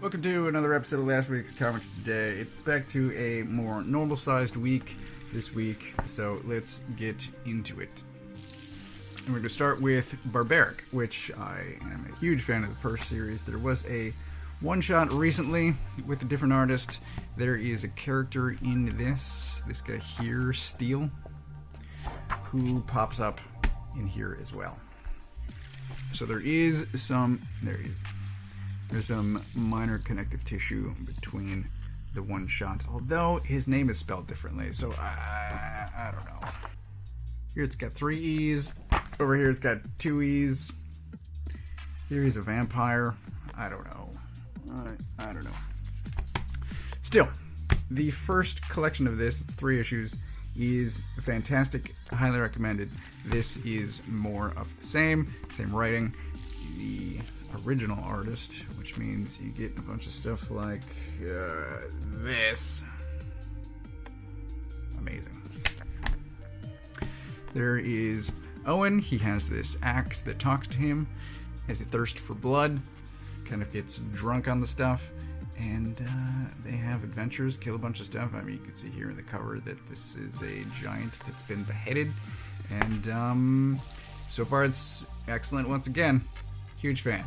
Welcome to another episode of last week's Comics Today. It's back to a more normal-sized week this week, so let's get into it. And we're going to start with Barbaric, which I am a huge fan of the first series. There was a one-shot recently with a different artist. There is a character in this guy here, Steel, who pops up in here as well. So there's some minor connective tissue between the one shot, although his name is spelled differently, so I don't know. Here it's got 3 E's, over here it's got 2 E's. Here he's a vampire. I don't know. I don't know. Still, the first collection of this, it's 3 issues, is fantastic. Highly recommended. This is more of the same writing. The original artist, which means you get a bunch of stuff like this. Amazing. There is Owen. He has this axe that talks to him, has a thirst for blood, kind of gets drunk on the stuff, and they have adventures, kill a bunch of stuff. I mean, you can see here in the cover that this is a giant that's been beheaded, and so far it's excellent. Once again, huge fan.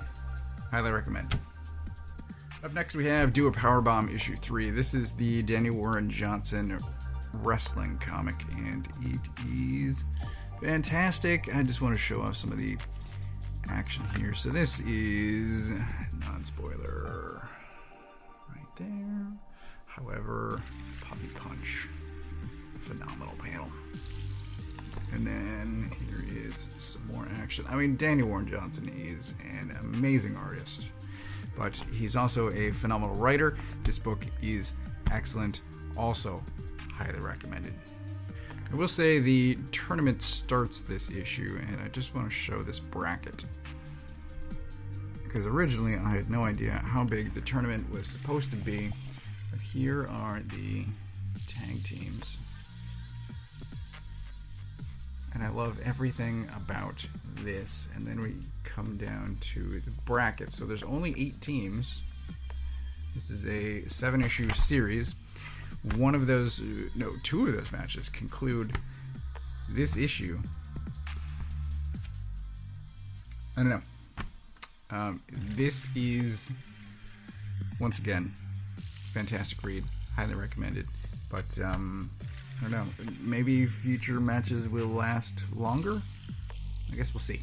Highly recommend. Up next we have Do a Powerbomb issue 3. This is the Daniel Warren Johnson wrestling comic, and it is fantastic. I just want to show off some of the action here. So this is non-spoiler right there. However, Puppy Punch, phenomenal panel. And then here is some more action. I mean, Daniel Warren Johnson is an amazing artist, but he's also a phenomenal writer. This book is excellent, also highly recommended. I will say the tournament starts this issue, and I just want to show this bracket, because originally I had no idea how big the tournament was supposed to be, but here are the tag teams. And I love everything about this. And then we come down to the bracket. So there's only 8 teams. This is a 7-issue series. 2 of those matches conclude this issue. I don't know. This is, once again, fantastic read. Highly recommended. But, I don't know, maybe future matches will last longer? I guess we'll see.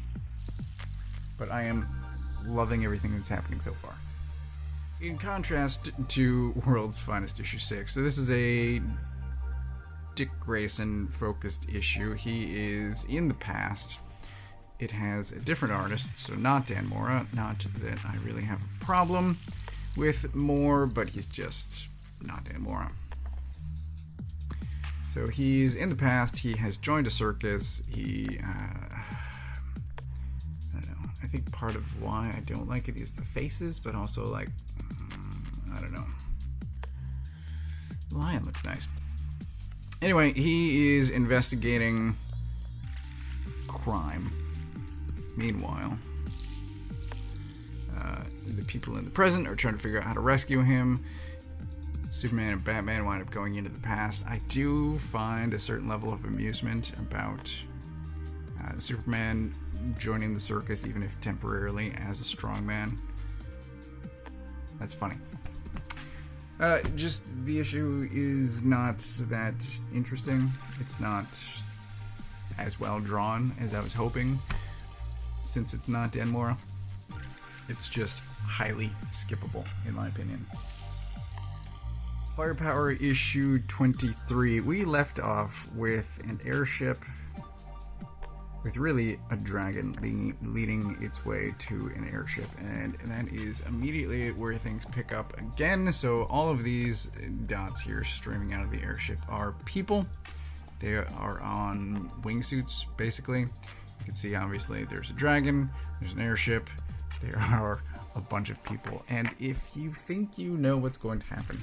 But I am loving everything that's happening so far. In contrast to World's Finest issue 6, so this is a Dick Grayson focused issue. He is in the past. It has a different artist, so not Dan Mora. Not that I really have a problem with Moore, but he's just not Dan Mora. So he's in the past, he has joined a circus, I don't know, I think part of why I don't like it is the faces, but also like, I don't know. The lion looks nice. Anyway, he is investigating crime. Meanwhile, the people in the present are trying to figure out how to rescue him. Superman and Batman wind up going into the past. I do find a certain level of amusement about Superman joining the circus, even if temporarily, as a strongman. That's funny. Just the issue is not that interesting. It's not as well drawn as I was hoping, since it's not Dan Mora. It's just highly skippable, in my opinion. Firepower issue 23. We left off with an airship with really a dragon leading its way to an airship, and that is immediately where things pick up again. So all of these dots here streaming out of the airship are people. They are on wingsuits, basically. You can see obviously there's a dragon, there's an airship, there are a bunch of people, and if you think you know what's going to happen,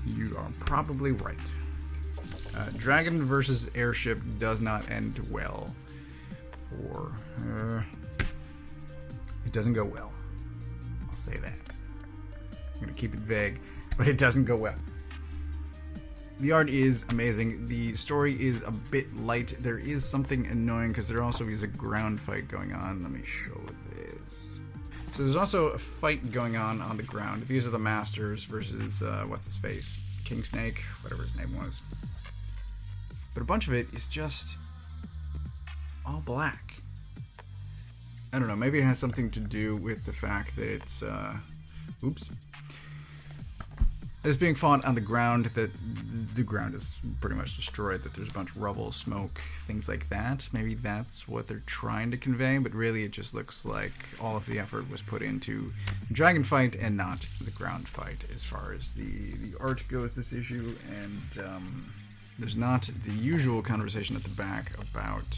you are probably right. Dragon versus airship does not end well. It doesn't go well. I'll say that. I'm going to keep it vague, but it doesn't go well. The art is amazing. The story is a bit light. There is something annoying because there also is a ground fight going on. Let me show this. So there's also a fight going on the ground. These are the Masters versus, what's his face? King Snake, whatever his name was. But a bunch of it is just all black. I don't know, maybe it has something to do with the fact that it's, it's being fought on the ground, that the ground is pretty much destroyed, that there's a bunch of rubble, smoke, things like that. Maybe that's what they're trying to convey, but really it just looks like all of the effort was put into the dragon fight and not the ground fight as far as the art goes this issue. And there's not the usual conversation at the back about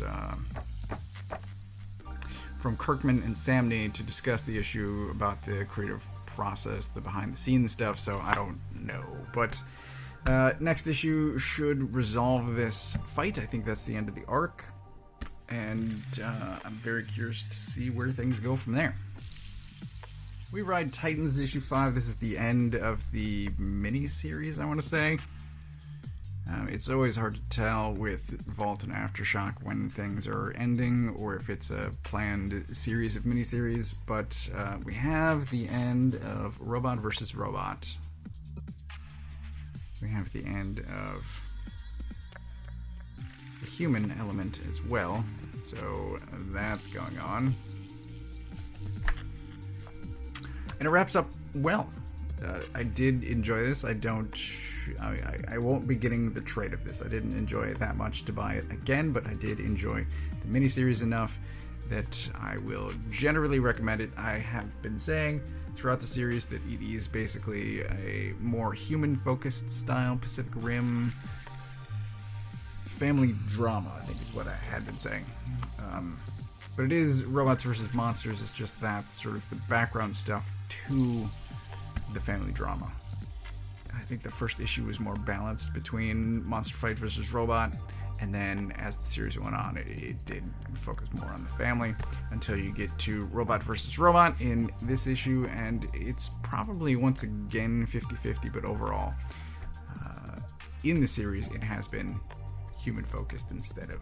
from Kirkman and Samney to discuss the issue about the creative process, the behind the scenes stuff, so I don't know. But next issue should resolve this fight. I think that's the end of the arc, and I'm very curious to see where things go from there. We Ride Titans issue 5. This is the end of the mini-series, I want to say. It's always hard to tell with Vault and Aftershock when things are ending or if it's a planned series of miniseries, but we have the end of Robot vs. Robot. We have the end of the human element as well, so that's going on. And it wraps up well. I did enjoy this. I won't be getting the trade of this. I didn't enjoy it that much to buy it again, but I did enjoy the miniseries enough that I will generally recommend it. I have been saying throughout the series that it is basically a more human-focused style Pacific Rim family drama, I think is what I had been saying. But it is robots versus monsters. It's just that sort of the background stuff to the family drama. I think the first issue was more balanced between monster fight versus robot, and then as the series went on, it did focus more on the family until you get to robot versus robot in this issue, and it's probably once again 50-50, but overall in the series it has been human focused instead of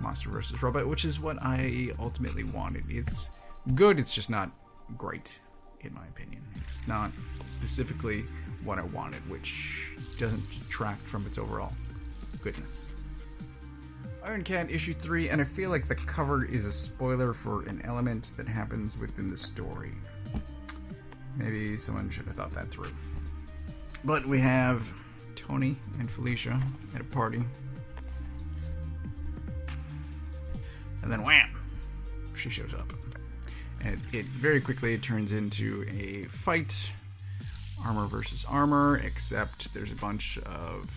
monster versus robot, which is what I ultimately wanted. It's good, it's just not great in my opinion. It's not specifically what I wanted, which doesn't detract from its overall goodness. Iron Cat issue 3, and I feel like the cover is a spoiler for an element that happens within the story. Maybe someone should have thought that through. But we have Tony and Felicia at a party. And then wham! She shows up. And it very quickly turns into a fight. Armor versus armor, except there's a bunch of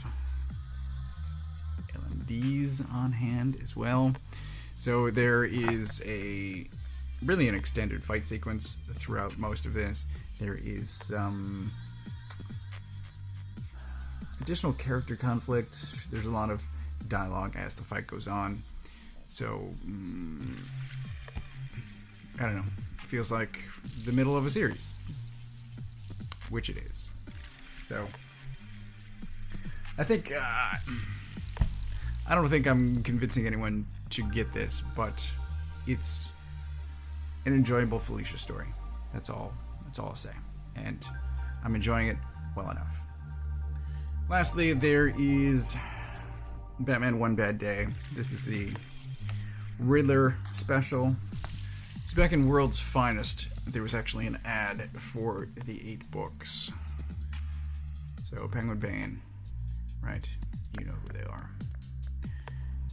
LMDs on hand as well. So there is really an extended fight sequence throughout most of this. There is some additional character conflict. There's a lot of dialogue as the fight goes on. So, I don't know. It feels like the middle of a series, which it is. So, I think, I don't think I'm convincing anyone to get this, but it's an enjoyable Felicia story. That's all I'll say. And I'm enjoying it well enough. Lastly, there is Batman One Bad Day. This is the Riddler special. It's back in World's Finest. There was actually an ad for the 8 books. So Penguin Bane, right? You know who they are.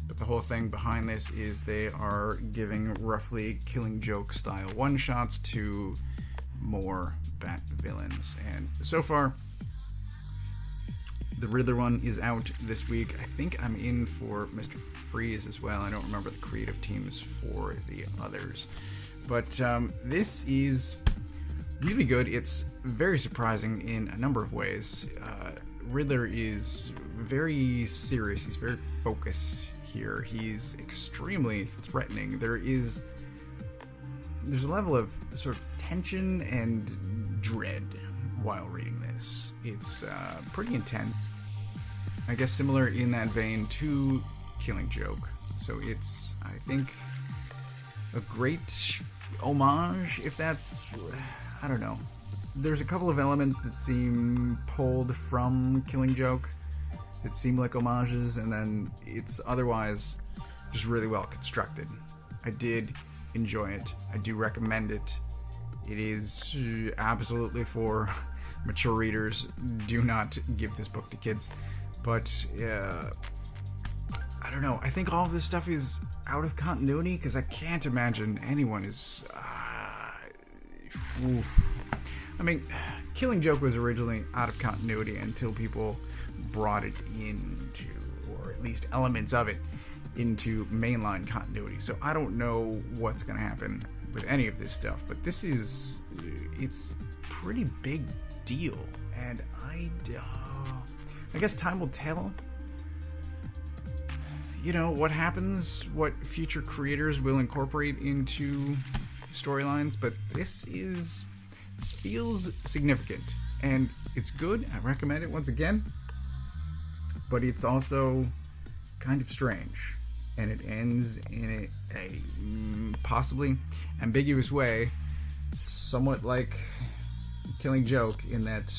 But the whole thing behind this is they are giving roughly Killing Joke style one-shots to more Bat villains. And so far, the Riddler one is out this week. I think I'm in for Mr. Freeze as well. I don't remember the creative teams for the others. But this is really good. It's very surprising in a number of ways. Riddler is very serious. He's very focused here. He's extremely threatening. There's a level of sort of tension and dread while reading this. It's pretty intense. I guess similar in that vein to Killing Joke. So it's, I think, a great homage, if that's... I don't know. There's a couple of elements that seem pulled from Killing Joke that seem like homages, and then it's otherwise just really well constructed. I did enjoy it. I do recommend it. It is absolutely for mature readers. Do not give this book to kids. But I don't know. I think all of this stuff is out of continuity because I can't imagine anyone is... I mean, Killing Joke was originally out of continuity until people brought it into, or at least elements of it, into mainline continuity. So I don't know what's going to happen with any of this stuff, but this is, it's pretty big deal, and I guess time will tell. You know, what happens, what future creators will incorporate into storylines, but this feels significant, and it's good. I recommend it once again, but it's also kind of strange, and it ends in a possibly ambiguous way, somewhat like Killing Joke, in that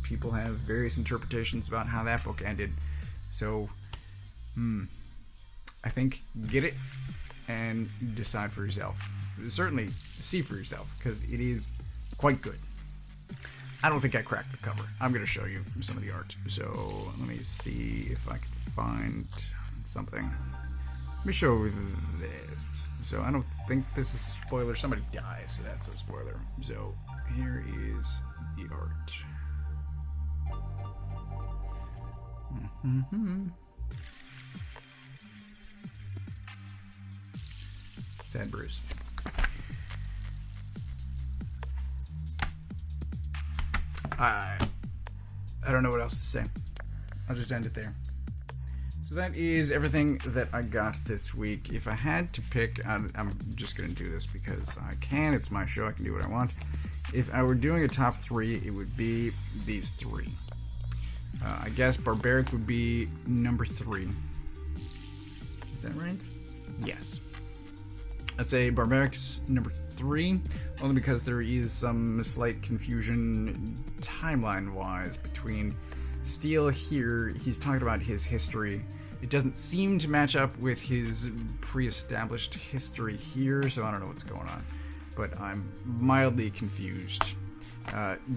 people have various interpretations about how that book ended. So I think get it and decide for yourself. Certainly see for yourself, because it is quite good. I don't think I cracked the cover. I'm going to show you some of the art. So let me see if I can find something. Let me show you this. So I don't think this is a spoiler. Somebody dies, so that's a spoiler. So here is the art. Sad Bruce. I don't know what else to say. I'll just end it there. So that is everything that I got this week. If I had to pick, I'm just going to do this because I can. It's my show. I can do what I want. If I were doing a top 3, it would be these 3. I guess Barbaric would be number 3. Is that right? Yes. I'd say Barbaric's number 3, only because there is some slight confusion timeline-wise between Steele here. He's talking about his history. It doesn't seem to match up with his pre-established history here, so I don't know what's going on. But I'm mildly confused.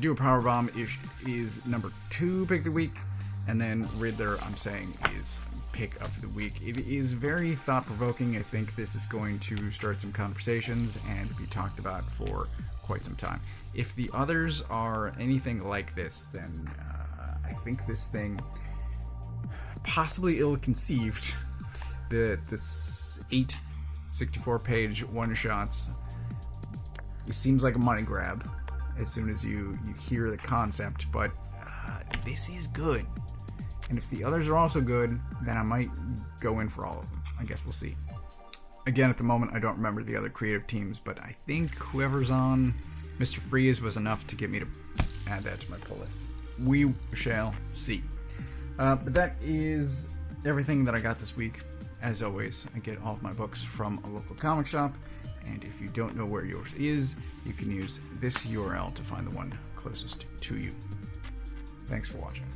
Do a Powerbomb is number 2 pick of the week, and then Riddler, I'm saying, is pick of the week. It is very thought-provoking. I think this is going to start some conversations and be talked about for quite some time. If the others are anything like this, then I think this thing, possibly ill-conceived, this 8 64-page one-shots, it seems like a money grab as soon as you hear the concept, but this is good. And if the others are also good, then I might go in for all of them. I guess we'll see. Again, at the moment, I don't remember the other creative teams, but I think whoever's on Mr. Freeze was enough to get me to add that to my pull list. We shall see. But that is everything that I got this week. As always, I get all of my books from a local comic shop, and if you don't know where yours is, you can use this URL to find the one closest to you. Thanks for watching.